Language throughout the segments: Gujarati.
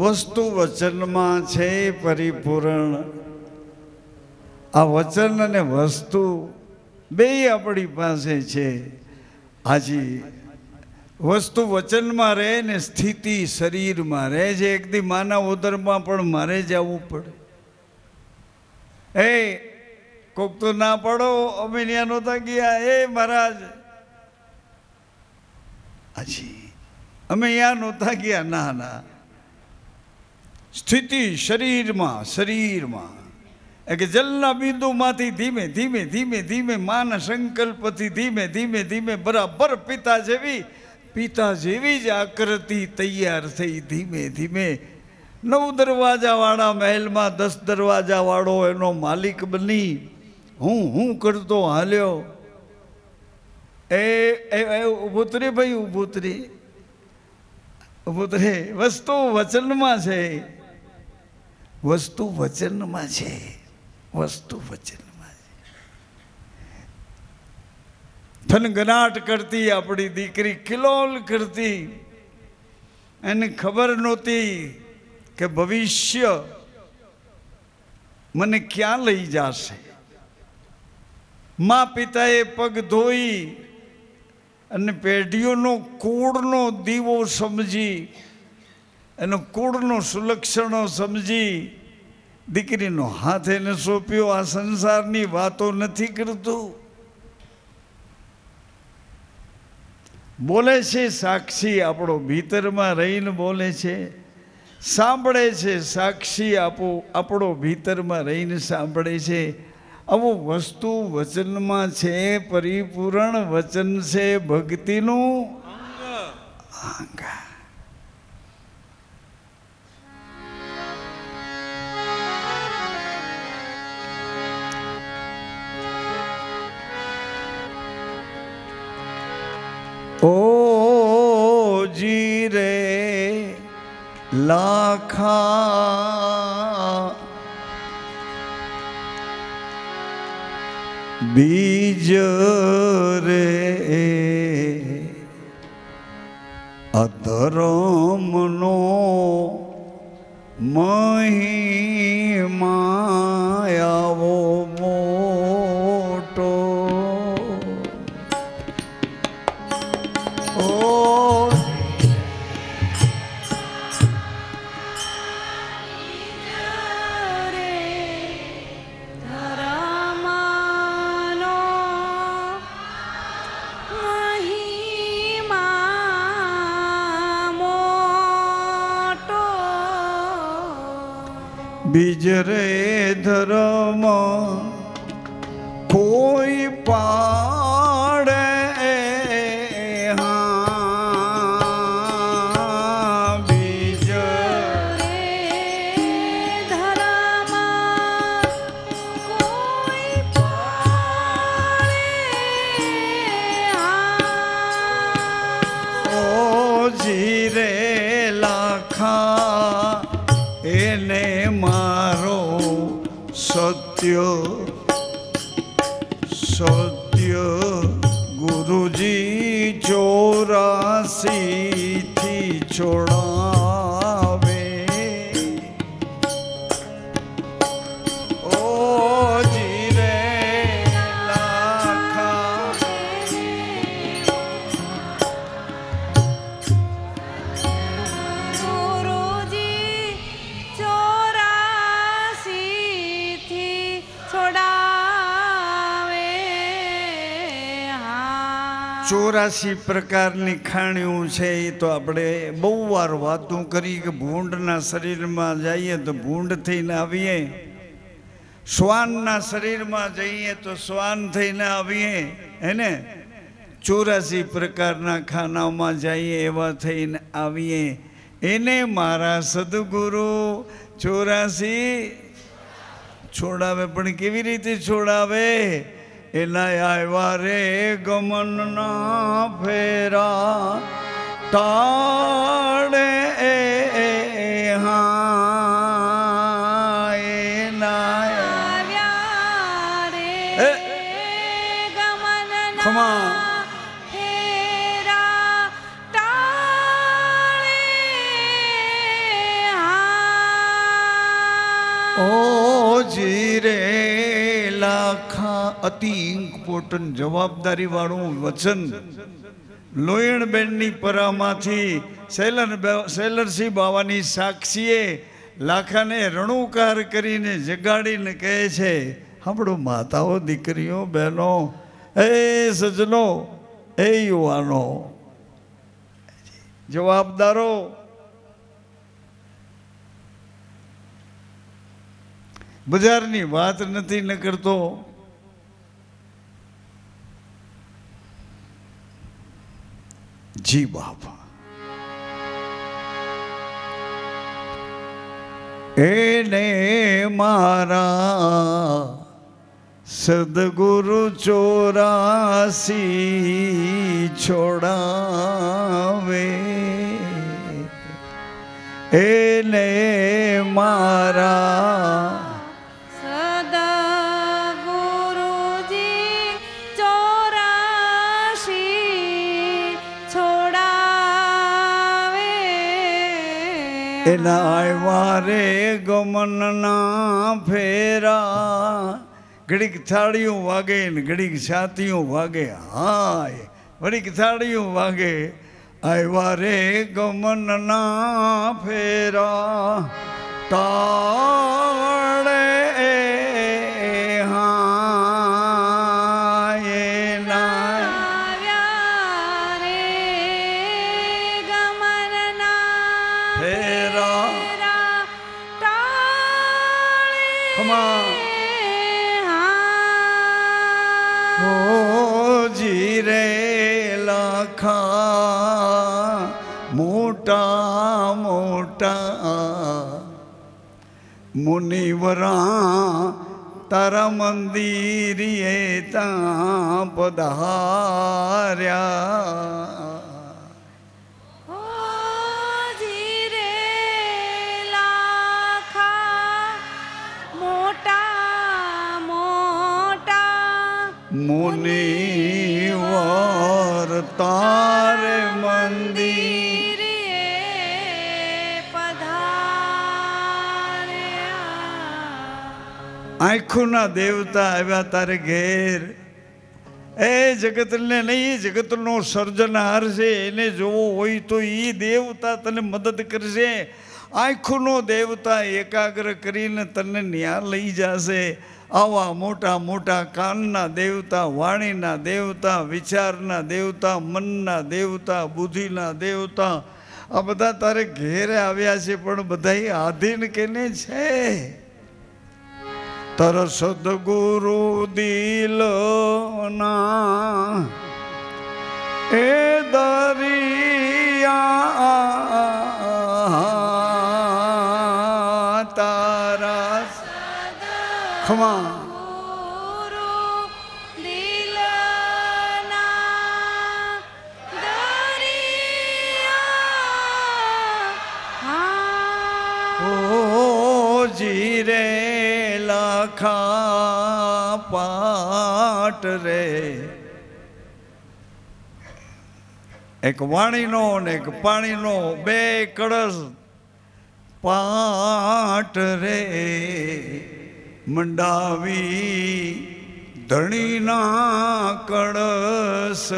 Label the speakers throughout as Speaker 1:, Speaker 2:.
Speaker 1: વસ્તુ વચનમાં છે પરિપૂર્ણ. આ વચન અને વસ્તુ બે આપણી પાસે છે. હાજી વસ્તુ વચનમાં રહે ને સ્થિતિ શરીરમાં રહે છે. એક દી માના ઉદરમાં પણ મારે જવું પડે. કોક તો ના પડો, અમે ત્યાં નહોતા ગયા. મહારાજ હાજી અમે ત્યાં નહોતા ગયા. ના ના, સ્થિતિ શરીરમાં કે જલના બિંદુમાંથી ધીમે ધીમે ધીમે ધીમે માના સંકલ્પથી ધીમે ધીમે ધીમે બરાબર પિતા જેવી જ આકૃતિ તૈયાર થઈ. ધીમે ધીમે 9 દરવાજાવાળા મહેલમાં 10 દરવાજાવાળો એનો માલિક બની હું કરતો હાલ્યો. ઉભૂતરી ભાઈ, ઉભૂતરી. વસ્તુ વચનમાં છે. વસ્તુ વચનમાં છે. વસ્તુ વચનમાં છે. થનગનાટ કરતી આપણી દીકરી, કિલોલ કરતી. એને ખબર નહોતી કે ભવિષ્ય મને ક્યાં લઈ જશે. મા પિતાએ પગ ધોઈ અને પેઢીઓનો કુળનો દીવો સમજી, એનો કુળનો સુલક્ષણો સમજી દીકરીનો હાથ એને સોંપ્યો. આ સંસારની વાતો નથી કરતું. બોલે છે સાક્ષી, આપણો ભીતરમાં રહીને બોલે છે. સાંભળે છે સાક્ષી, આપણો ભીતરમાં રહીને સાંભળે છે. આવું વસ્તુ વચનમાં છે પરિપૂર્ણ. વચન છે ભક્તિનું અંગ. ઓ જી રે લાખા બીજ રે અધર્મનો મહિમા આવો મોટો. બીજ રે ધર્મ કોઈ પાડે. બીજ
Speaker 2: રે ધર્મ કોઈ
Speaker 1: પાડે. ઓ જી રે લાખા એને મારો સત્ય ગુરુજી 84 થી છોડાવે. ઓ જી રે લાખા
Speaker 2: ગુરુજી 84 થી છોડાવે.
Speaker 1: 84 પ્રકારની ખાણીઓ છે. એ તો આપણે બહુ વાર વાતું કરી કે ભૂંડના શરીરમાં જઈએ તો ભૂંડ થઈને આવીએ, શ્વાનના શરીરમાં જઈએ તો શ્વાન થઈને આવીએ. એને 84 પ્રકારના ખાનામાં જઈએ એવા થઈને આવીએ. એને મારા સદગુરુ 84 છોડાવે. પણ કેવી રીતે છોડાવે? એના આવ્યા રે ગમનના ફેરા તાળે. એના
Speaker 2: આવ્યા રે ગમનના
Speaker 1: ખમા
Speaker 2: ફેરા તાળે.
Speaker 1: ઓ જીરે લાખા અતિ ઇમ્પોર્ટન્ટ જવાબદારી વાળું વચન લોયણબેનની પરામાંથી શૈલરસિંહ બાવાની સાક્ષીએ લાખાને રણુકાર કરીને જગાડીને કહે છે, સાંભળો માતાઓ, દીકરીઓ, બહેનો, એ સજ્જનો, એ યુવાનો, જવાબદારો, બજારની વાત નથી ન કરતો. જી બાપા, એને મારા સદગુરુ 84 છોડાવે, એને મારા
Speaker 2: સદગુરુજી 84 છોડાવે,
Speaker 1: એના આવ્યા રે ગમનના ફેરા, ઘડીક થાળીઓ વાગે ને ઘડીક છાતીઓ વાગે, હાય ઘડીક થાળીઓ વાગે, આવ્યા રે ગમનના ફેરા, તાળે
Speaker 2: આવ્યા રે ગમનના
Speaker 1: ફેરા.
Speaker 2: ટાળે
Speaker 1: ખમા ઓ જીરે લાખા મોટા મોટા મુનિવરા તારા મંદિરે તાં પધાર્યા.
Speaker 2: ઓ જીરે લાખા મોટા મોટા
Speaker 1: મુનિવર તારે મંદિર આંખોના દેવતા આવ્યા તારે ઘેર. એ જગતને નહીં, જગતનો સર્જનહાર છે, એને જોવો હોય તો એ દેવતા તને મદદ કરશે. આંખોનો દેવતા એકાગ્ર કરીને તને ન્યા લઈ જશે. આવા મોટા મોટા કાનના દેવતા, વાણીના દેવતા, વિચારના દેવતા, મનના દેવતા, બુદ્ધિના દેવતા, આ બધા તારે ઘેરે આવ્યા છે. પણ બધા આધીન કેને છે? તર સદગુરુ દિલના એ દરિયા તારા ખમા જીરે લાખા પાટ રે. એક વાણીનો ને એક પાણીનો, બે કળશ પાટ રે. મંડાવી ધણીના કળશ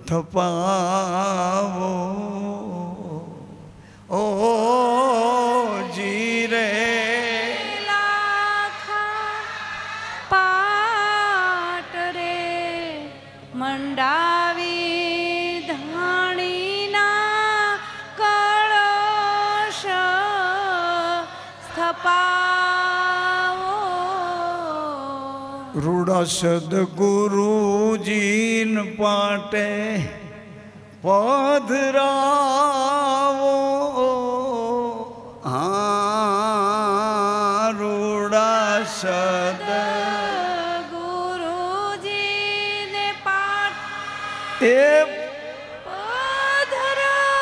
Speaker 1: થપાવો. ઓ જીરે
Speaker 2: પાટ રે મંડાવી ધાણીના કળશ સ્થપાવો.
Speaker 1: રૂડા સદગુરુજીન પાટે પધરાવો. હા રૂડા સદ
Speaker 2: ગુરુજીને પાટ
Speaker 1: એ
Speaker 2: પધરાવો.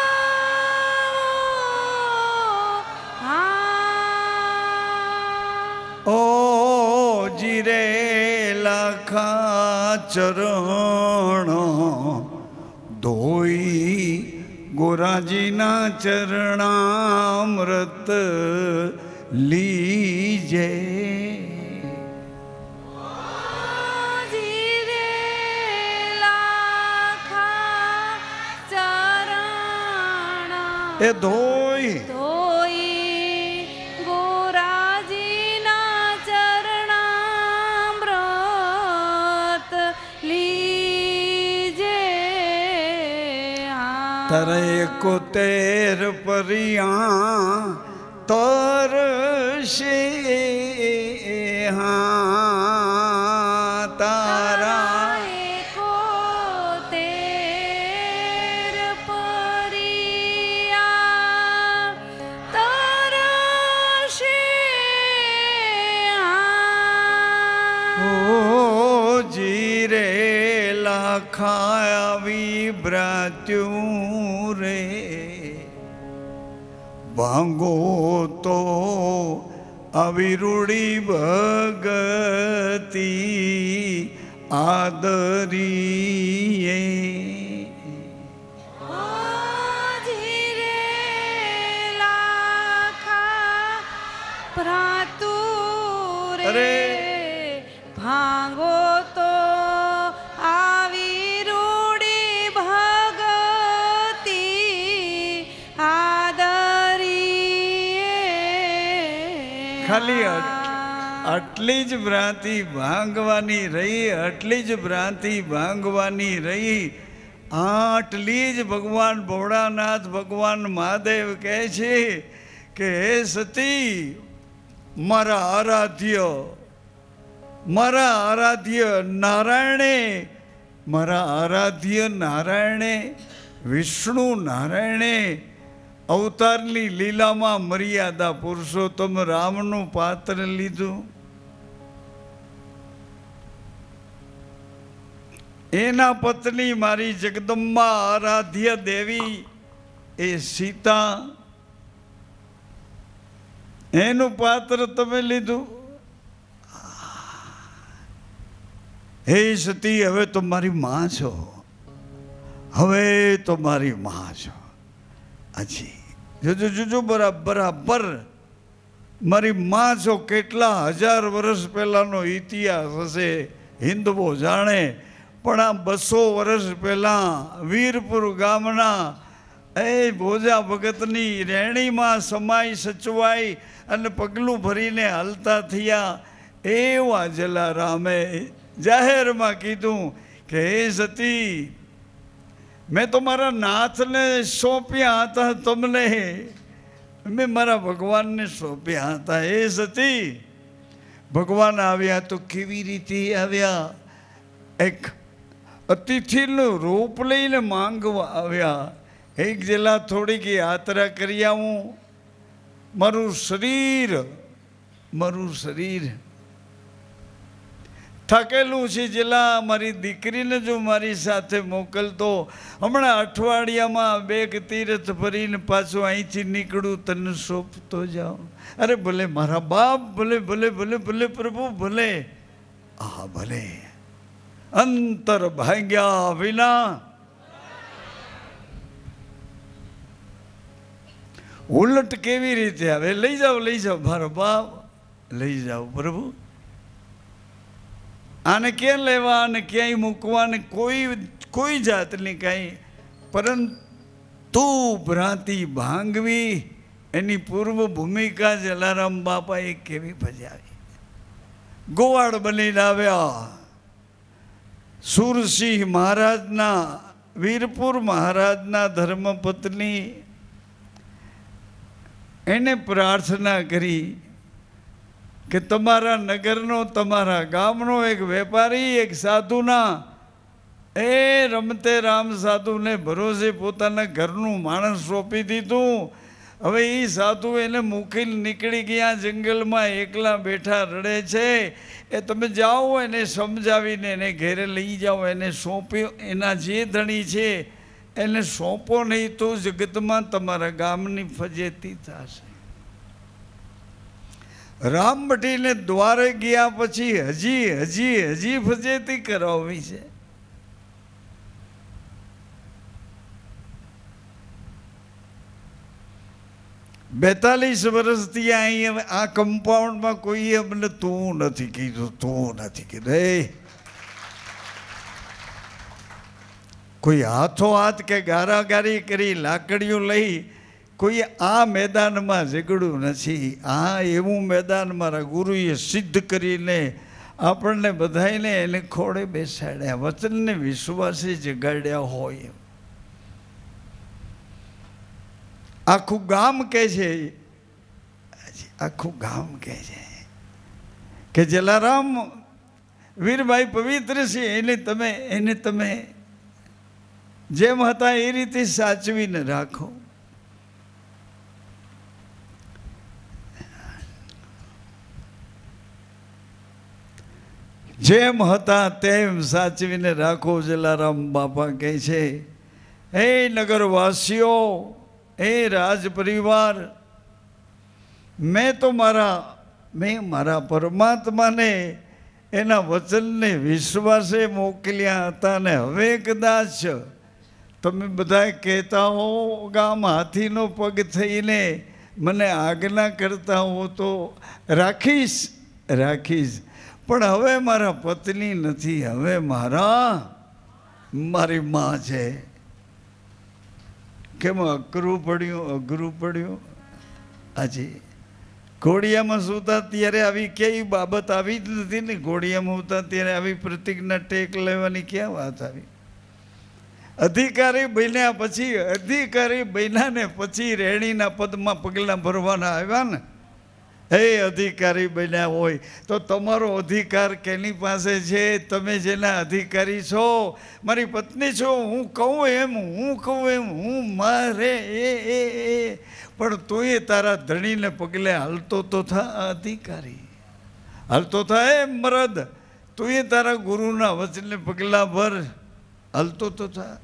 Speaker 1: ઓ જીરે લાખા ચરણ ધોઈ ગોરાજીના ચરણામૃત લીજે.
Speaker 2: ધીરે લાખા ચરણ
Speaker 1: એ ધોઈ
Speaker 2: ધોઈ ગોરાજીના ચરણામૃત લીજે.
Speaker 1: તારે 71 પરિયા તરશે હા તારા
Speaker 2: 71 પરિયા તરશે.
Speaker 1: ઓ જીરે લાખાવી બ્રાત્યું રે ભાંગો તો અવિરુડી ભગતી આદરીએ.
Speaker 2: ધીરે લાખા ભ્રાતું
Speaker 1: અરે.
Speaker 2: રે ભાંગો તો આવી રૂડી ભગતી આદરીએ.
Speaker 1: ખાલી આટલી જ ભ્રાંતિ ભાંગવાની રહી, આટલી જ ભ્રાંતિ ભાંગવાની રહી. આટલી જ ભગવાન ભોળાનાથ ભગવાન મહાદેવ કહે છે કે હે સતી, મારા આરાધ્ય નારાયણે વિષ્ણુ નારાયણે અવતારની લીલામાં મર્યાદા પુરુષોત્તમ રામનું પાત્ર લીધું. એના પત્ની મારી જગદંબા આરાધ્ય દેવી એ સીતા, એનું પાત્ર તમે લીધું. હે સતી, હવે તો મારી માં છો, હવે તો મારી માં છો. હજી જોજો બરાબર મારી માં છો. કેટલા હજાર વર્ષ પહેલાનો ઇતિહાસ હશે હિન્દવો જાણે, પણ આ 200 વર્ષ પહેલાં વીરપુર ગામના એ ભોજા ભગતની રહેણીમાં સમાઈ સચવાઈ અને પગલું ભરીને હાલતા થયા એવા જલારામે જાહેરમાં કીધું કે હે સતી, મેં તો મારા નાથને સોંપ્યા હતા, તમને મેં મારા ભગવાનને સોંપ્યા હતા. હે સતી, ભગવાન આવ્યા તો કેવી રીતે આવ્યા? એક અતિથિનું રૂપ લઈને માંગવા આવ્યા. એક જેલા થોડીક યાત્રા કરી આવું, મારું શરીર થાકેલું છે. જેલા મારી દીકરીને જો મારી સાથે મોકલતો, હમણાં અઠવાડિયામાં 2 તીર્થ ફરીને પાછું અહીંથી નીકળું, તને સોંપતો જાઉં. અરે ભલે મારા બાપ, ભલે ભલે ભલે ભલે પ્રભુ ભલે. આ ભલે અંતર ભાગ્યા વિના ઉલટ કેવી રીતે આવે? લઈ જાઓ મારો બાપ, લઈ જાઓ પ્રભુ. આને ક્યાં લેવા અને ક્યાંય મૂકવા ને કોઈ જાતની કાંઈ, પરંતુ ભ્રાંતિ ભાંગવી એની પૂર્વ ભૂમિકા જલારામ બાપાએ કેવી ભજાવી. ગોવાળ બનીને આવ્યા. સુરસિંહ મહારાજના, વીરપુર મહારાજના ધર્મપત્ની એને પ્રાર્થના કરી કે તમારા નગરનો, તમારા ગામનો એક વેપારી, એક સાધુના એ રમતે રામ સાધુને ભરોસે પોતાના ઘરનું માણસ સોંપી દીધું. હવે એ સાધુ એને મૂકીને નીકળી ગયા, જંગલમાં એકલા બેઠા રડે છે. એ તમે જાઓ એને સમજાવીને એને ઘેરે લઈ જાઓ, એને સોંપ્યો. એના જે ધણી છે એને સોંપો, નહીં તો જગતમાં તમારા ગામની ફજેતી થશે. રામભટીને દ્વારે ગયા પછી હજી ફજેતી કરાવવી છે. 42 વર્ષથી અહીં આ કમ્પાઉન્ડમાં કોઈએ અમને તું નથી કીધું, તું નથી કીધું. કોઈ હાથો હાથ કે ગારાગારી કરી લાકડીઓ લઈ કોઈ આ મેદાનમાં ઝઘડું નથી. આ એવું મેદાન મારા ગુરુએ સિદ્ધ કરીને આપણને બધાને એને ખોળે બેસાડ્યા, વચનને વિશ્વાસે જગાડ્યા હોય. આખું ગામ કહે છે, આખું ગામ કહે છે કે જલારામ વીરભાઈ પવિત્ર છે, એને તમે જેમ હતા એ રીતે સાચવીને રાખો. જેમ હતા તેમ સાચવીને રાખો. જલારામ બાપા કહે છે, હે નગરવાસીઓ, હે રાજ પરિવાર, મેં મારા પરમાત્માને એના વચનને વિશ્વાસે મોકલ્યા હતા ને હવે કદાચ તમે બધા કહેતા હો ગામ હાથીનો પગ થઈને મને આજ્ઞા કરતા હો તો રાખીશ. પણ હવે મારા પત્ની નથી, હવે મારી માં છે. કેમ અઘરું પડ્યું. આજે ઘોડિયામાં સૂતા ત્યારે આવી કઈ બાબત આવી જ નથી ને. ઘોડિયામાં સૂતા ત્યારે આવી પ્રતિજ્ઞા ટેક લેવાની ક્યાં વાત આવી? અધિકારી બન્યા ને પછી રેણીના પદમાં પગલાં ભરવાના આવ્યા ને. હે અધિકારી બન્યા હોય તો તમારો અધિકાર કેની પાસે છે? તમે જેના અધિકારી છો, મારી પત્ની છો, હું કહું એમ હું મારે પણ તુંય તારા ધણીને પગલે હાલતો તો થા. અધિકારી હાલતો થાય મરદ, તુંય તારા ગુરુના વચને પગલા ભર, હાલતો તો થા.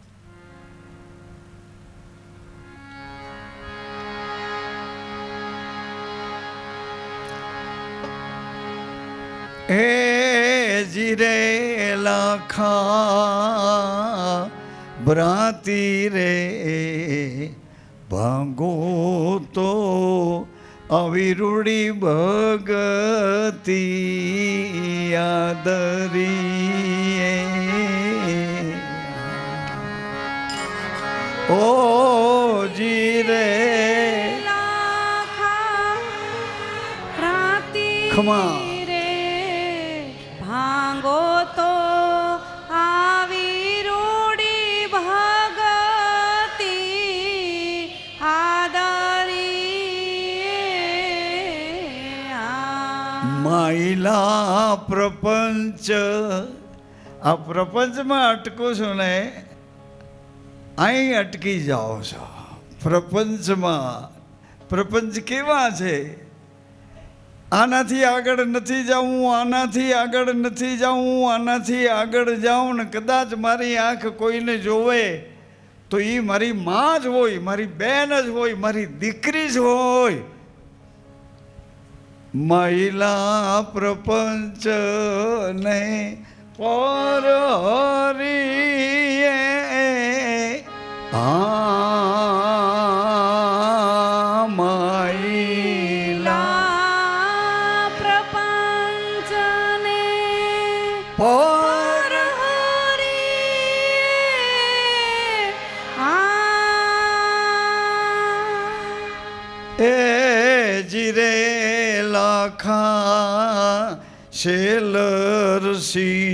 Speaker 1: એ જીરે લાખા ભ્રાતી રે ભાંગો તો અવિરુડી ભગતી આદરી. ઓ જીરે ખમા
Speaker 2: ભાંગો તો આવી રૂડી ભગતી આદરી.
Speaker 1: માયલા પ્રપંચ, આ પ્રપંચમાં અટકો છો ને, અહીં અટકી જાઓ છો. પ્રપંચ કેવા છે? આનાથી આગળ નથી જાઉં, આનાથી આગળ જાઉં ને કદાચ મારી આંખ કોઈને જોવે તો એ મારી માં જ હોય, મારી બેન જ હોય, મારી દીકરી જ હોય. મહિલા પ્રપંચ ને પર હરીએ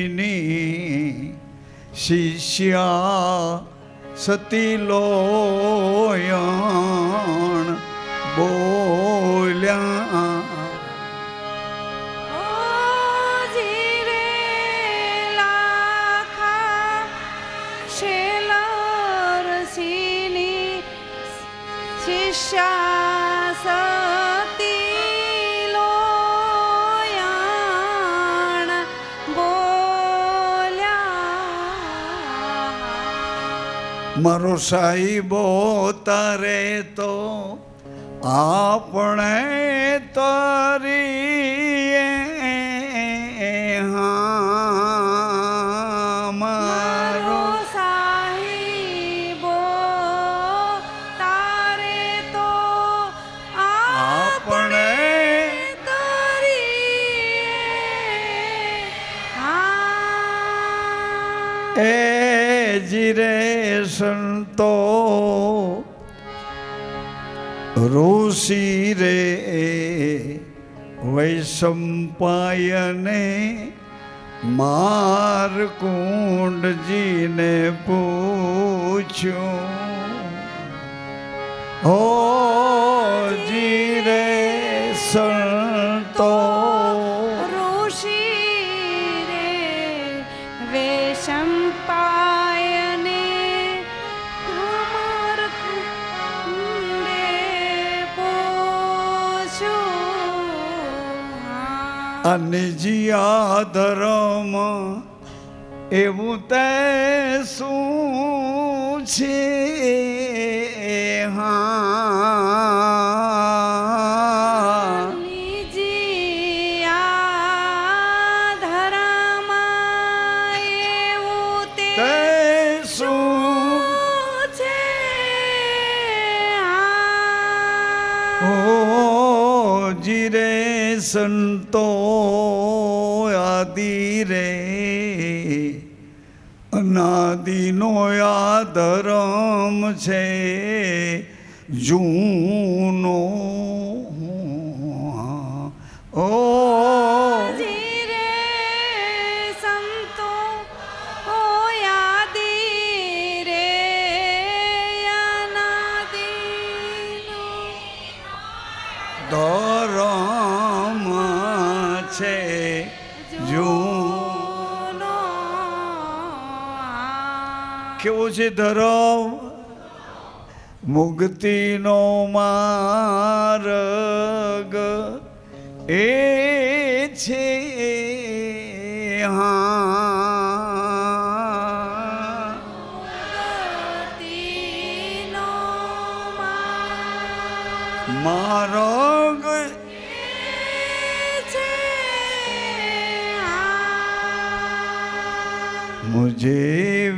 Speaker 1: શેલરસીની શિષ્યા સતી લોયણ બોલ્યા.
Speaker 2: શેલરસીની શિષ્યા
Speaker 1: મારો સાહેબો તારે તો આપણે તારી
Speaker 2: મારો સાહેબો તારે તો
Speaker 1: જીરે સંતો ઋષિ રે વૈશંપાયને મારકુંડજીને પૂછ્યું હો જીરે સંતો
Speaker 2: ઋષિ રે વેશંપાયને મારકુંડે પૂછ્યું
Speaker 1: અનિજિયા ધર્મ એવું તે શું છે હા
Speaker 2: નિજિયા ધરામાં એવું તે
Speaker 1: તે શું
Speaker 2: છે
Speaker 1: ઓ જીરે સંતો આદિ રે અનાદિનો આ ધર્મ છે જૂનો ઓ
Speaker 2: જીરે સંતો યાદી રે અનાદિનો
Speaker 1: ધર્મ છે
Speaker 2: જૂનો
Speaker 1: કેવો છે ધર્મ મુક્તિનો માર્ગ એ છે હા
Speaker 2: તીનો
Speaker 1: માર્ગ
Speaker 2: છે
Speaker 1: मुझे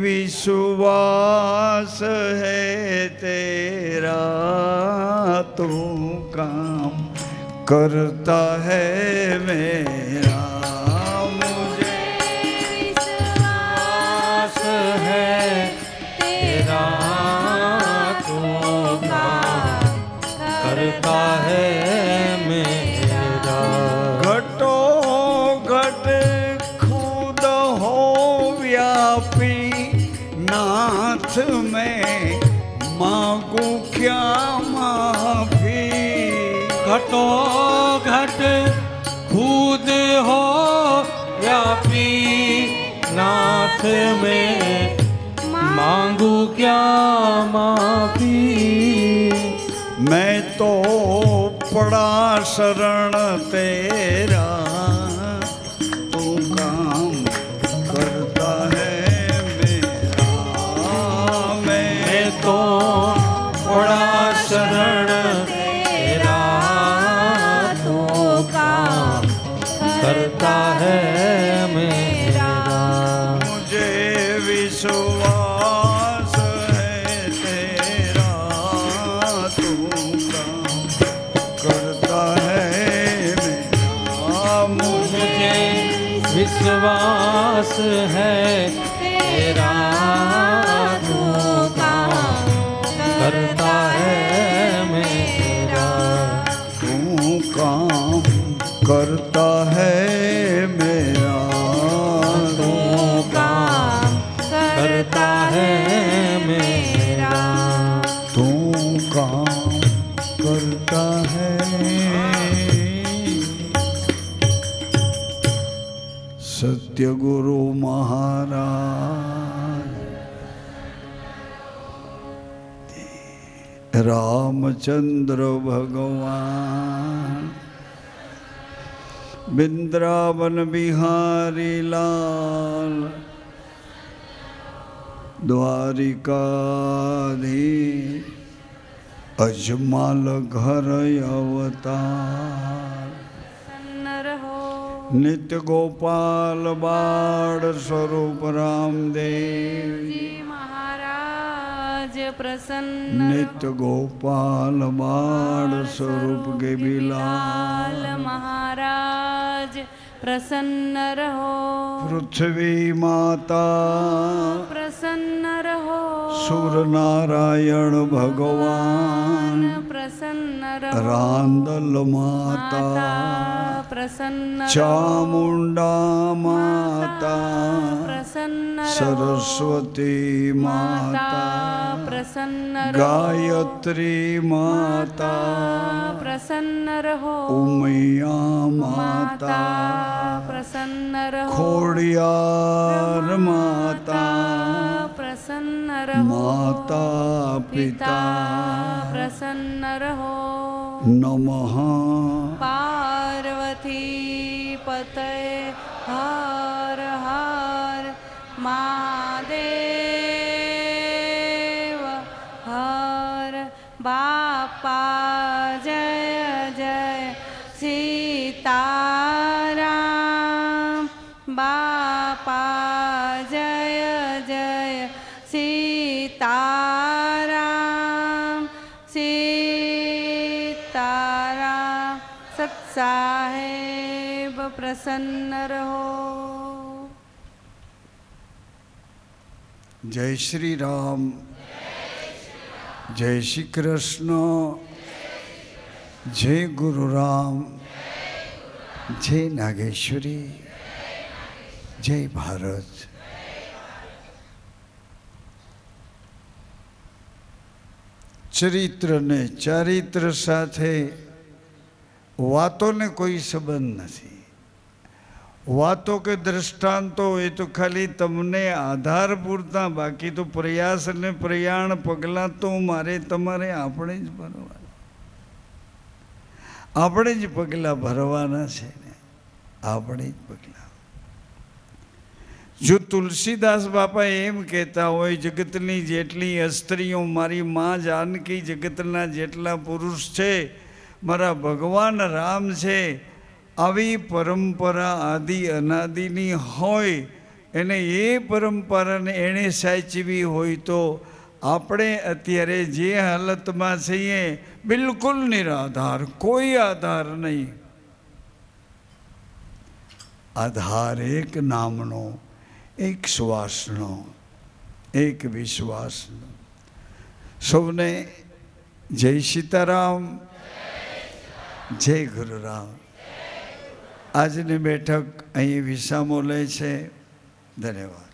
Speaker 1: विश्वास है तेरा तू काम करता है मेरा मुझे
Speaker 2: विश्वास
Speaker 3: है तेरा तू काम करता है मेरा
Speaker 1: घटो घट खुद हो व्यापी नाथ में मांगू क्या माफी
Speaker 3: घटो घट खुद हो व्यापी नाथ में मांगू क्या माफी
Speaker 1: मैं तो पड़ा शरण तेरा तू काम करता है मेरा मैं
Speaker 3: तो बड़ा शरण तेरा तो काम करता है मेरा
Speaker 1: मुझे विश्वास है तेरा तू काम करता है मेरा
Speaker 3: मुझे विश्वास है तेरा तू काम करता है मेरा
Speaker 1: तू काम करता है मेरा
Speaker 3: तू काम करता है मेरा
Speaker 1: तू काम करता है सत्य गुरु महाराज रामचंद्र भगवान बिंद्रावन बिहारी लाल द्वारिकाधीश अजमाल घर अवतार
Speaker 2: सन्नर हो
Speaker 1: नित्य गोपाल बाड़ स्वरूप रामदेव
Speaker 2: जी महाराज प्रसन्न
Speaker 1: नित्य गोपाल बाड़ स्वरूप के बिलाल
Speaker 2: लाल महाराज प्रसन्न रहो
Speaker 1: पृथ्वी माता
Speaker 2: प्रसन्न रहो
Speaker 1: सूर नारायण भगवान
Speaker 2: प्रसन्न रहो
Speaker 1: रांदल
Speaker 2: माता
Speaker 1: माता
Speaker 2: प्रसन्न रहो
Speaker 1: चामुंडा माता
Speaker 2: प्रसन्न रहो
Speaker 1: सरस्वती
Speaker 2: माता
Speaker 1: माता
Speaker 2: प्रसन्न रहो
Speaker 1: गायत्री माता
Speaker 2: प्रसन्न रहो
Speaker 1: उमैया
Speaker 2: माता
Speaker 1: माता
Speaker 2: प्रसन्न रहो
Speaker 1: खोड़ियार माता
Speaker 2: प्रसन्न रहो
Speaker 1: माता
Speaker 2: पिता
Speaker 1: पिता
Speaker 2: प्रसन्न रहो
Speaker 1: नमः
Speaker 2: पार्वती पतये हर हर महादेव हर बापा जय जय सीताराम बापा जय जय सीताराम सीताराम सत्साहेब प्रसन्न रहो
Speaker 1: जय श्री राम जय श्री कृष्ण जय गुरु राम जय नागेश्वरी जय भारत चरित्र ने चारित्र साथे वातों ने कोई संबंध नहीं वातों के दृष्टांतो ये तो खाली तमने आधार पूरता बाकी तो प्रयास ने प्रयाण पगला तो मारे तमारे આપણે જ ભરવાના આપણે જ પગલા ભરવાના છે ને આપણે જ પગલા જો તુલસીદાસ બાપા એમ કહેતા હોય જગતની જેટલી સ્ત્રીઓ મારી માં જાનકી જગતના જેટલા પુરુષ છે મારા ભગવાન રામ છે આવી પરંપરા આદિ અનાદિની હોય એને એ પરંપરાને એણે સાચવી હોય તો આપણે અત્યારે જે હાલતમાં છીએ બિલકુલ નિરાધાર કોઈ આધાર નહીં આધાર એક નામનો એક શ્વાસનો એક વિશ્વાસનો સૌને જય સીતારામ જય ગુરુરામ આજની બેઠક અહીં વિસામો લે છે ધન્યવાદ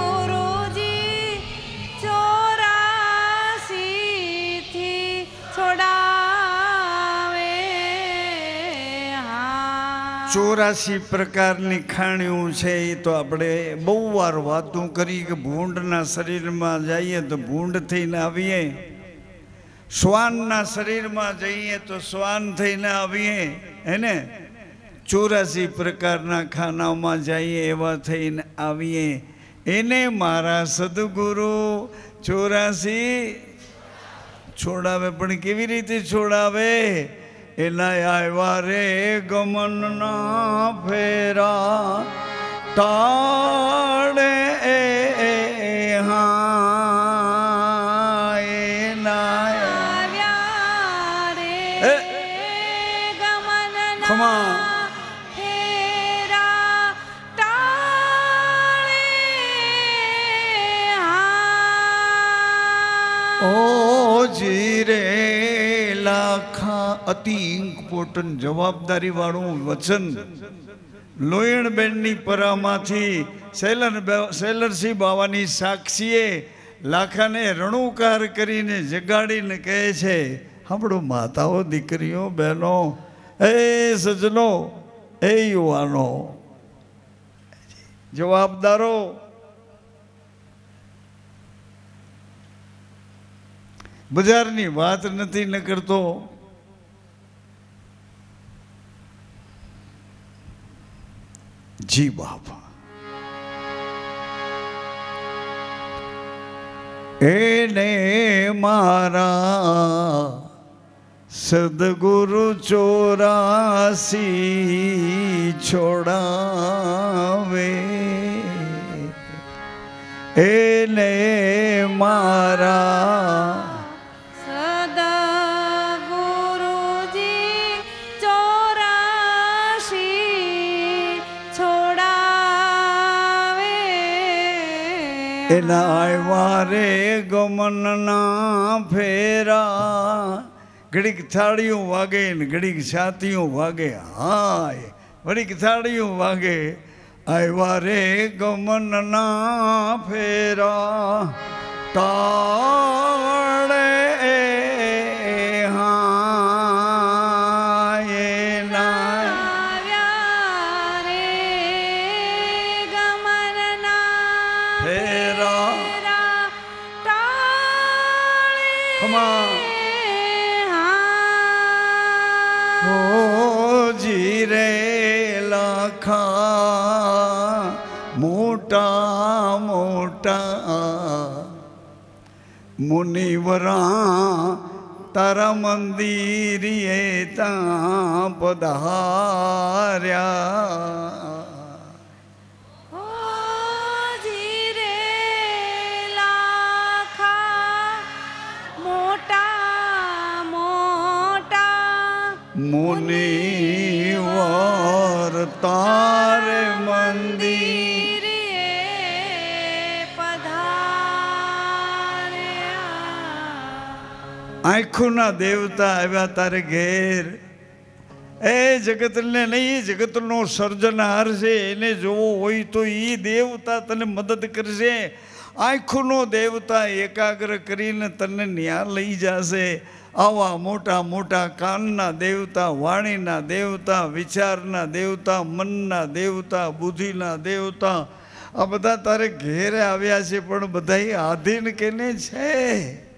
Speaker 2: ગુરુજી 84 થી છોડાવે હા
Speaker 1: 84 પ્રકારની ખાણીઓ છે એ તો આપણે બહુ વાર વાતું કરી કે ભૂંડના શરીરમાં જઈએ તો ભૂંડ થઈને આવીએ શ્વાનના શરીરમાં જઈએ તો શ્વાન થઈને આવીએ એને 84 પ્રકારના ખાનામાં જઈએ એવા થઈને આવીએ એને મારા સદગુરુ 84 છોડાવે પણ કેવી રીતે છોડાવે એના આવ્યા રે ગમનના ફેરા તાળે હા એના
Speaker 2: આવ્યા રે
Speaker 1: એ,
Speaker 2: ગમનના
Speaker 1: ખમા.
Speaker 2: ફેરા ટાળે હા.
Speaker 1: ઓ જીરે લાખા અતિ ઇમ્પોર્ટન્ટ જવાબદારી વાળું વચન લોયણબેનની પરામાંથી શૈલરસિંહ બાવાની સાક્ષીએ લાખાને રણુકાર કરીને જગાડીને કહે છે સાંભળો માતાઓ દીકરીઓ બહેનો એ સજ્જનો એ યુવાનો જવાબદારો બજારની વાત નથી ન કરતો જી બાપા એને મારા સદગુરુ 84 છોડાવે એને મારા
Speaker 2: સદગુરુજી 84 છોડાવે
Speaker 1: એના આવ્યા રે ગમનના ફેરા ઘડીક થાળીઓ વાગે ને ઘડીક છાતીઓ વાગે હાય ઘડીક થાળીઓ વાગે આવ્યા રે ગમનના ફેરા તાળે
Speaker 2: આવ્યા રે ગમનના
Speaker 1: ફેરા
Speaker 2: ટાળે
Speaker 1: ખમા જીરે લાખા મોટા મોટા મુનિવરા તારા મંદિરે ત્યાં પધાર્યા
Speaker 2: જીરે લાખા મોટા મોટા
Speaker 1: મુનિવર તારે મંદિર આંખોના દેવતા આવ્યા તારે ઘેર એ જગતને નહીં જગતનો સર્જનહાર છે એને જોવો હોય તો એ દેવતા તને મદદ કરશે આંખોનો દેવતા એકાગ્ર કરીને તને ન્યા લઈ જશે આવા મોટા મોટા કાનના દેવતા વાણીના દેવતા વિચારના દેવતા મનના દેવતા બુદ્ધિના દેવતા આ બધા તારે ઘેરે આવ્યા છે પણ બધા આધીન કેને છે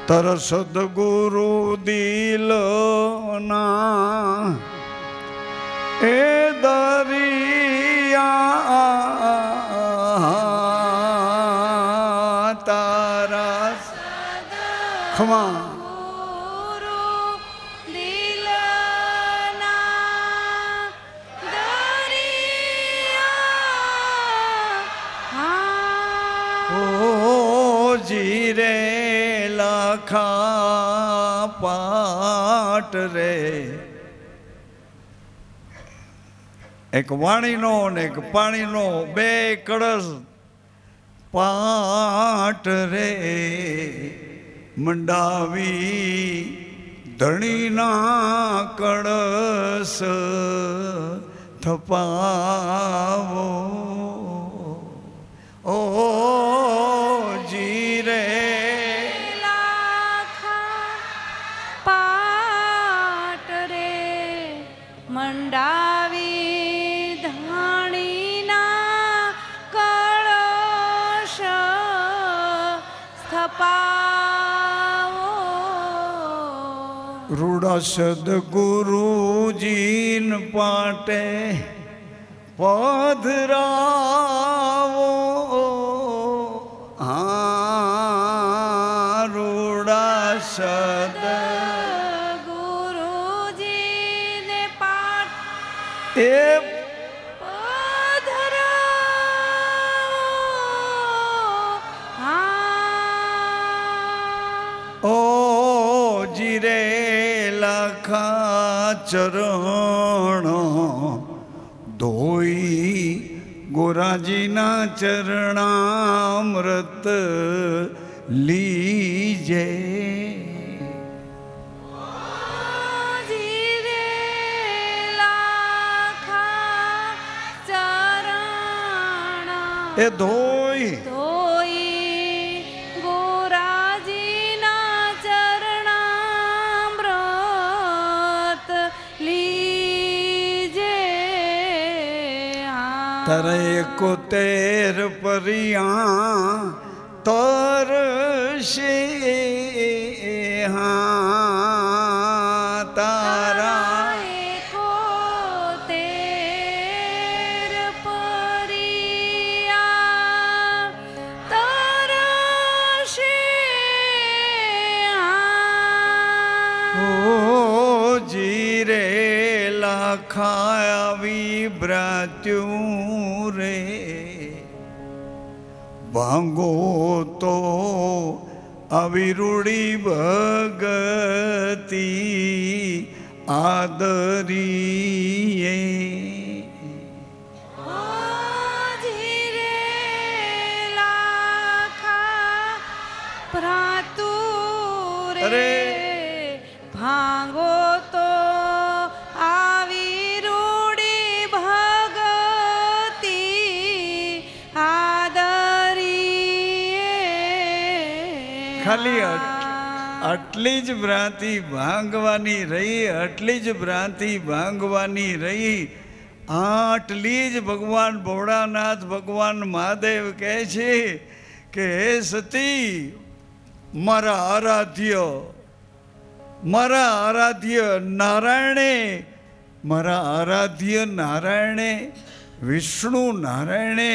Speaker 1: તર સદગુરુ દિલના એ દરિયા તારા ખમા જીરે લાખા પાટ રે એક વાણીનો ને એક પાણીનો બે કળશ પાટ રે મંડાવી ધણીના કળશ થપાવો ઓ જીરે
Speaker 2: પાટ રે મંડાવી ધાણીના કળશ સ્થપાવો
Speaker 1: રૂડા સદગુરુજીન પાટે પધરાવો રૂડા સદ
Speaker 2: ગુરુજીને પાટ
Speaker 1: એ
Speaker 2: પધરાવો
Speaker 1: ઓ જીરે લાખા ચરણ ધોઈ ગોરાજીના ચરણામૃત લીજે
Speaker 2: જીરે લાખા ચરણ
Speaker 1: એ ધોઈ
Speaker 2: ધોઈ ગોરાજીના ચરણામૃત લીજે
Speaker 1: તારે 71 પરિયા તરશે હા તારા
Speaker 2: 71 પરિયા તરશે
Speaker 1: લાખા આવી ભ્રાત્યું રે ભાંગો તો આવી રૂડી ભગતી આદરીએ
Speaker 2: અરે ભાંગો તો આવી રૂડી ભગતી આદરીએ
Speaker 1: ખાલી આટલી જ ભ્રાંતિ ભાંગવાની રહી, આટલી જ ભ્રાંતિ ભાંગવાની રહી. આટલી જ ભગવાન ભોળાનાથ ભગવાન મહાદેવ કહે છે કે હે સતી, મારા આરાધ્ય નારાયણે વિષ્ણુ નારાયણે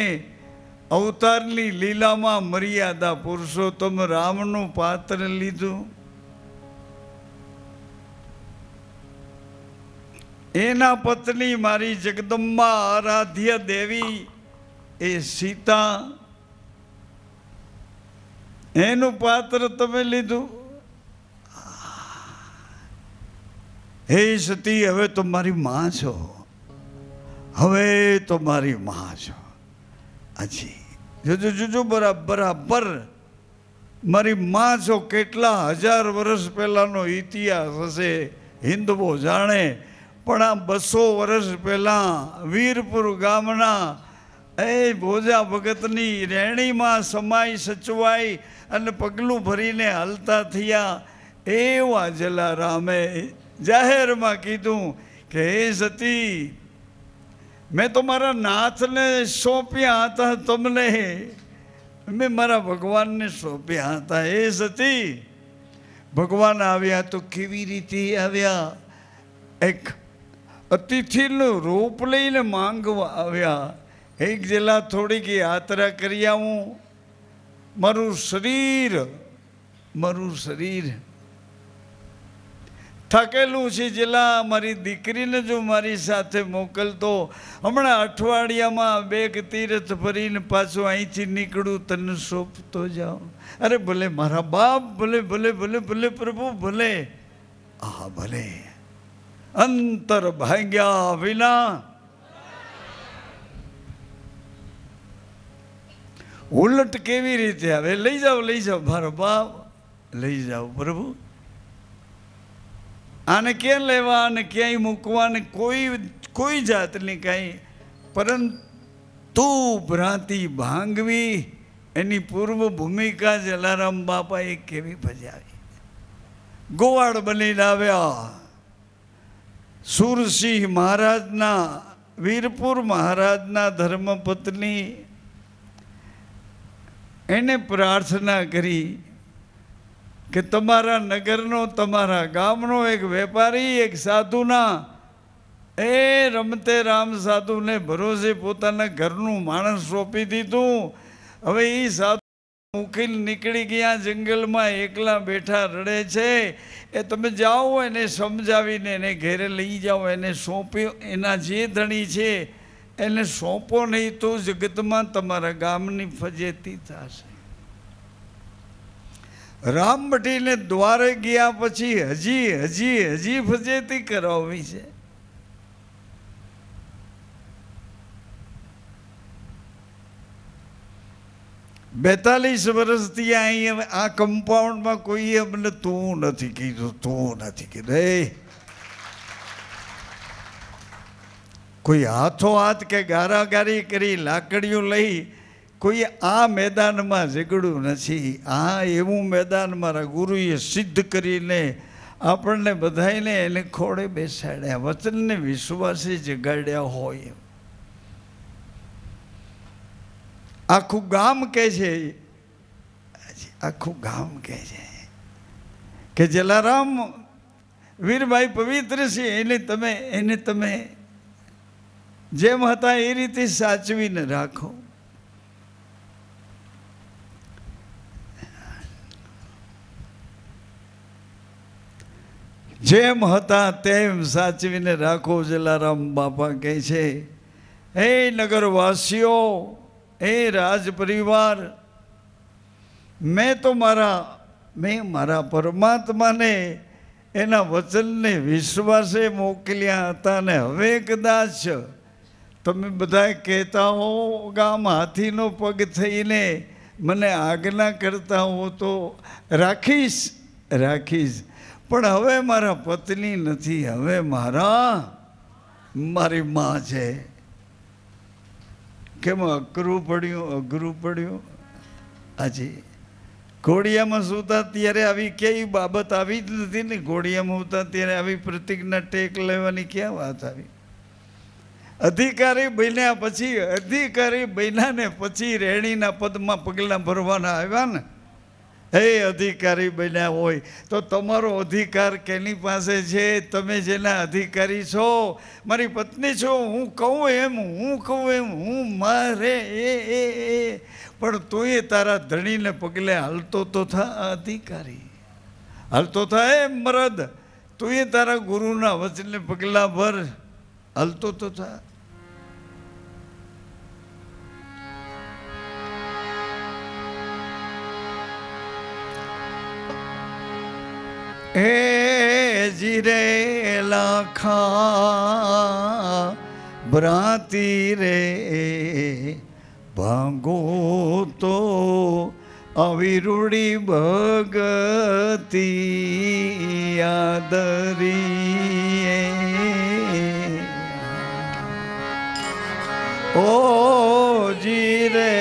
Speaker 1: અવતારની લીલામાં મર્યાદા પુરુષોત્તમ રામનું પાત્ર લીધું. એના પત્ની મારી જગદંબા આરાધ્ય દેવી એ સીતા, એનું પાત્ર તમે લીધું. હે સતી, હવે તો મારી માં છો, હવે તો મારી માં છો. હજી જોજો બરાબર મારી માં છો. કેટલા હજાર વર્ષ પહેલાનો ઇતિહાસ હશે હિન્દવો જાણે, પણ આ 200 વર્ષ પહેલા વીરપુર ગામના એ ભોજા ભગતની રહેણીમાં સમાઈ સચવાઈ અને પગલું ભરીને હાલતા થયા એવા જલારામે જાહેરમાં કીધું કે હે સતી, મેં તો મારા નાથને સોંપ્યા હતા, તમને મેં મારા ભગવાનને સોંપ્યા હતા. હે સતી, ભગવાન આવ્યા તો કેવી રીતે આવ્યા? એક અતિથિનું રૂપ લઈને માંગવા આવ્યા. એક જેલા થોડીક યાત્રા કરી આવું, મારું શરીર થાકેલું છે. જેલા મારી દીકરીને જો મારી સાથે મોકલતો, હમણાં અઠવાડિયામાં 2 તીર્થ ભરીને પાછું અહીંથી નીકળું, તને સોંપતો જાઉં. અરે ભલે મારા બાપ, ભલે ભલે ભલે ભલે પ્રભુ ભલે. આ ભલે અંતર ભાગ્યા વિના ઉલટ કેવી રીતે આવે? લઈ જાઓ મારો બાપ, લઈ જાઓ પ્રભુ. આને ક્યાં લેવા અને ક્યાંય મૂકવા ને કોઈ જાતની કાંઈ, પરંતુ ભ્રાંતિ ભાંગવી એની પૂર્વ ભૂમિકા જલારામ બાપાએ કેવી ભજાવી. ગોવાળ બનીને આવ્યા. સુરસિંહ મહારાજના, વીરપુર મહારાજના ધર્મપત્ની એને પ્રાર્થના કરી કે તમારા નગરનો, તમારા ગામનો એક વેપારી, એક સાધુના એ રમતે રામ સાધુને ભરોસે પોતાના ઘરનું માણસ સોંપી દીધું. હવે એ સાધુ મુખીલ નીકળી ગયા, જંગલમાં એકલા બેઠા રડે છે. એ તમે જાઓ એને સમજાવીને એને ઘેરે લઈ જાઓ, એને સોંપ્યો. એના જે ધણી છે એને સોંપો, નહીં તો જગતમાં તમારા ગામની ફજેતી થશે. રામભટીને દ્વારે ગયા પછી હજી ફજેતી કરાવવી છે. બેતાલીસ વર્ષથી અહીં આ કમ્પાઉન્ડમાં કોઈએ અમને તું નથી કીધું. કોઈ હાથો હાથ કે ગારાગારી કરી લાકડીઓ લઈ કોઈ આ મેદાનમાં ઝઘડું નથી. આ એવું મેદાન મારા ગુરુએ સિદ્ધ કરીને આપણને બધાને એને ખોળે બેસાડ્યા, વચનને વિશ્વાસે જગાડ્યા હોય. આખું ગામ કહે છે, આખું ગામ કહે છે કે જલારામ વીરભાઈ પવિત્ર છે, એને તમે જેમ હતા એ રીતે સાચવીને રાખો. જેમ હતા તેમ સાચવીને રાખો. જલારામ બાપા કહે છે, હે નગરવાસીઓ, હે રાજ પરિવાર, મેં મારા પરમાત્માને એના વચનને વિશ્વાસે મોકલ્યા હતા ને હવે કદાચ તમે બધા કહેતા હો કે આમ હાથીનો પગ થઈને મને આજ્ઞા કરતા હો તો રાખીશ. પણ હવે મારા પત્ની નથી, હવે મારી માં છે. કેમ અઘરું પડ્યું આજે ઘોડિયામાં સૂતા ત્યારે આવી ક્યાંય બાબત આવી જ નથી ને. ઘોડિયામાં સૂતા ત્યારે આવી પ્રતિજ્ઞા ટેક લેવાની ક્યાં વાત આવી? અધિકારી બન્યા ને પછી રેણીના પદમાં પગલાં ભરવાના આવ્યા ને. હે અધિકારી બન્યા હોય તો તમારો અધિકાર કેની પાસે છે? તમે જેના અધિકારી છો, મારી પત્ની છો, હું કહું એમ હું મારે એ પણ તું તારા ધણીને પગલે હાલતો તો થા અધિકારી, હાલતો થાય મરદ. તું તારા ગુરુના વચને પગલા ભર, હાલતો તો થા. એ જીરે લાખા ભ્રાતી રે ભાંગો તો અવિરુડી ભગતી આદરી. ઓ જીરે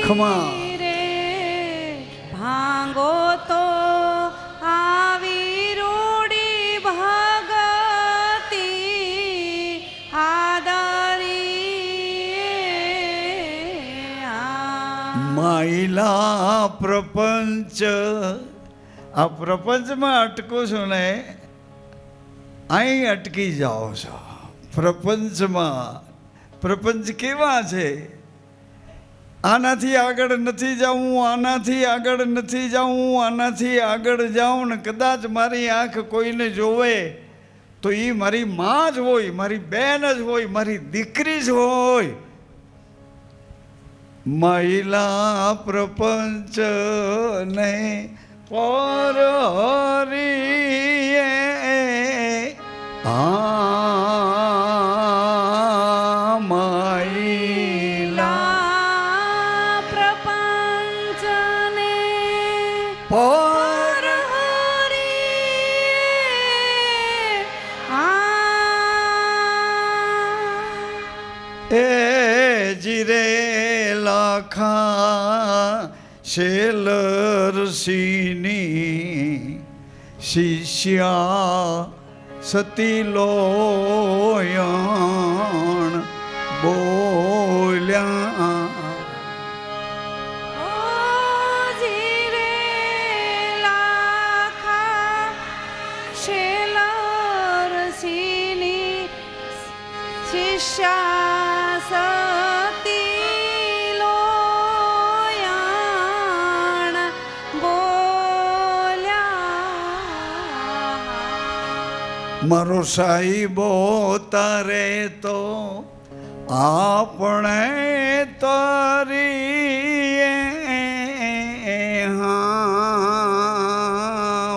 Speaker 1: ખમા
Speaker 2: ભાંગો તો આવી રૂડી ભગતી આદરી.
Speaker 1: માયલા પ્રપંચ, આ પ્રપંચમાં અટકો છો ને અહીં અટકી જાઓ છો. પ્રપંચ કેવા છે? આનાથી આગળ નથી જાઉં, આનાથી આગળ જાઉં ને કદાચ મારી આંખ કોઈને જોવે તો એ મારી માં જ હોય, મારી બેન જ હોય, મારી દીકરી જ હોય. મહિલા પ્રપંચ ને પર હરીએ શેલરસીની શિષ્યા સતી લોયણ બોલ્યા.
Speaker 2: શેલરસીની શિષ્યા
Speaker 1: મારો સાહેબો તારે તો આપણે તારી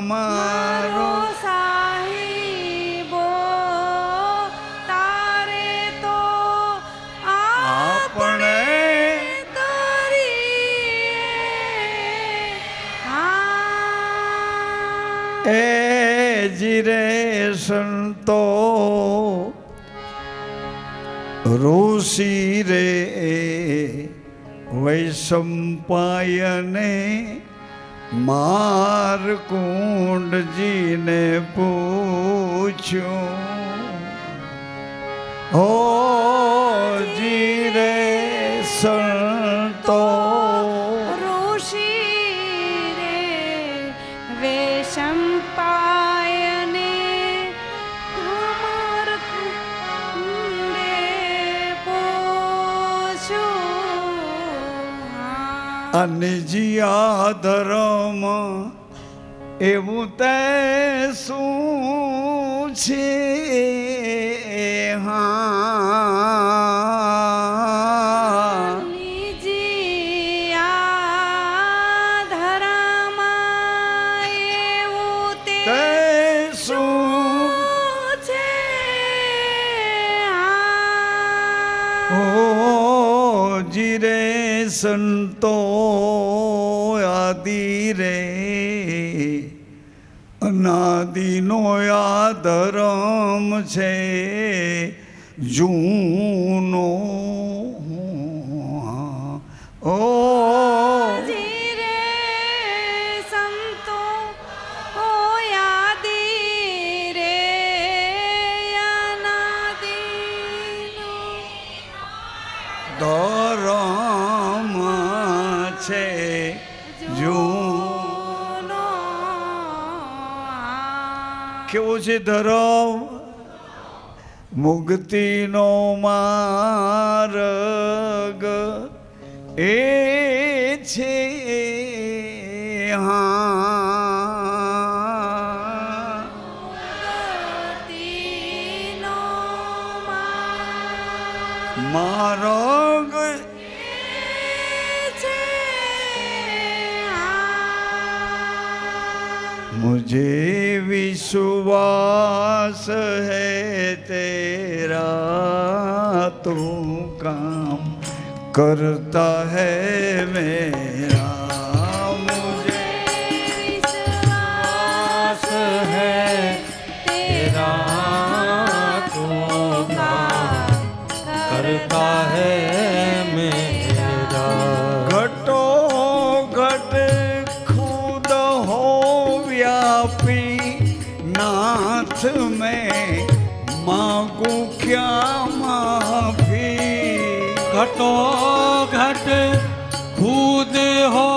Speaker 2: મારો સાહેબો તારે તો આપણે તારી.
Speaker 1: એ જીરે સંતો ઋષિ રે વૈશંપાયને મારકુંડજીને પૂછ્યું, હો જીરે સંતો
Speaker 2: ઋષિ રે વૈશંપાયને
Speaker 1: અનિજિયા ધર્મ એવું તે શું છે હા
Speaker 2: નિજિયા ધરામાં એવું તે
Speaker 1: તે શું
Speaker 2: છે
Speaker 1: ઓ જીરે સંતો આદિ રે અનાદિનો આ ધર્મ છે જૂનો ઓ
Speaker 2: જીરે સંતો યાદી રે અનાદિનો
Speaker 1: ધર્મ છે
Speaker 2: જૂનો
Speaker 1: કેવો છે ધર્મ મુક્તિનો માર્ગ એ છે હા
Speaker 2: તીનો
Speaker 1: માર્ગ
Speaker 2: છે
Speaker 1: मुझे विश्वास है तेरा तू काम करता है मेरा मुझे
Speaker 3: विश्वास है तेरा तू काम करता है मेरा
Speaker 1: घटो घट खुद हो व्यापी नाथ में मांगू क्या माफी
Speaker 3: घटो घट खुद हो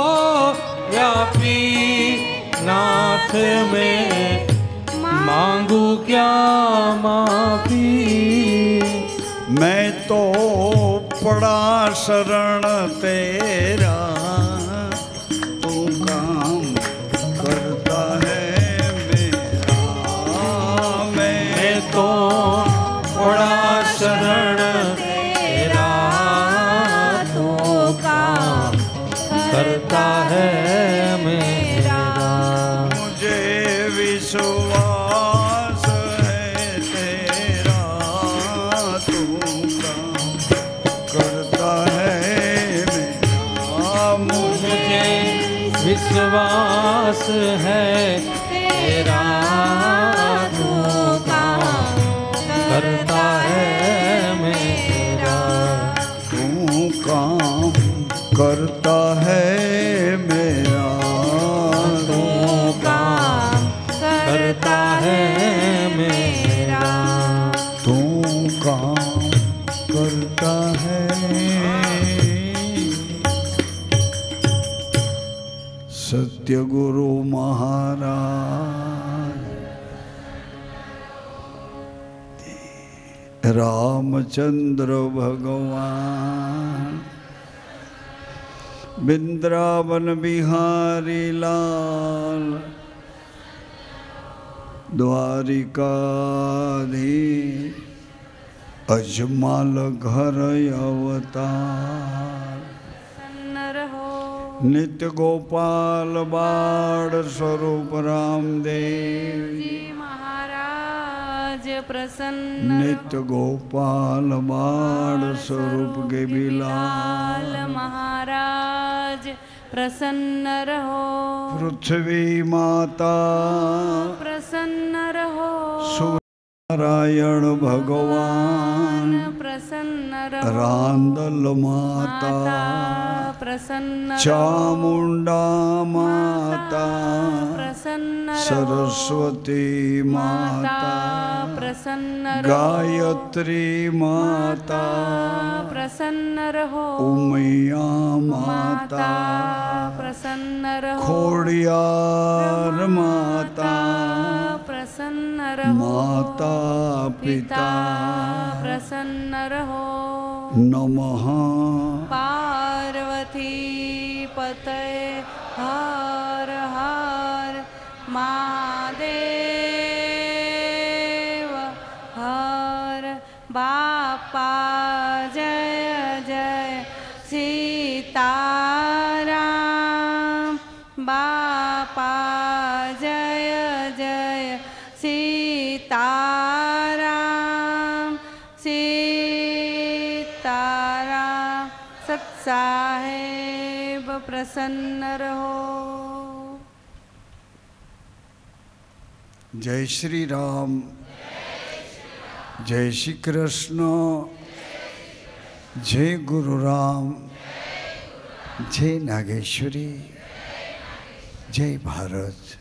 Speaker 3: व्यापी नाथ में मांगू क्या माफी
Speaker 1: मैं तो पड़ा शरण तेरा तू काम करता है मेरा मैं
Speaker 3: तो बड़ा शरण तेरा तो काम करता है मेरा
Speaker 1: मुझे विश्वास है तेरा तू काम करता है मेरा
Speaker 3: मुझे विश्वास है तेरा तो काम करता है मेरा
Speaker 1: तू काम करता है मेरा
Speaker 3: तू काम करता है मेरा
Speaker 1: तू काम करता है सत्य गुरु महाराज रामचंद्र भगवान बिंद्रावन बिहारी लाल द्वारिकाधीश अजमाल घर अवतार नित्य गोपाल बाड़ स्वरूप रामदेव
Speaker 2: जी महाराज प्रसन्न
Speaker 1: नित्य गोपाल बाड़ स्वरूप के बिलाल
Speaker 2: महाराज प्रसन्न रहो
Speaker 1: पृथ्वी माता
Speaker 2: प्रसन्न रहो
Speaker 1: नारायण भगवान
Speaker 2: प्रसन्न रहो
Speaker 1: रांदल माता
Speaker 2: प्रसन्न
Speaker 1: चामुंडा माता
Speaker 2: प्रसन्न
Speaker 1: सरस्वती माता
Speaker 2: प्रसन्न
Speaker 1: गायत्री माता
Speaker 2: प्रसन्न रहो
Speaker 1: उमैया माता
Speaker 2: प्रसन्न रहो
Speaker 1: खोड़ियार माता
Speaker 2: प्रसन्न रहो
Speaker 1: माता पिता
Speaker 2: प्रसन्न रहो
Speaker 1: नमः
Speaker 2: पार्वती પતય હર હર મહાદેવ હર બાપા જય જય સીતારામ બાપા જય જય સીતારામ સીતારામ સત્સાહેબ પ્રસન્ન રહો.
Speaker 1: જય શ્રી રામ, જય શ્રી કૃષ્ણ, જય ગુરુ રામ, જય નાગેશ્વરી, જય ભારત.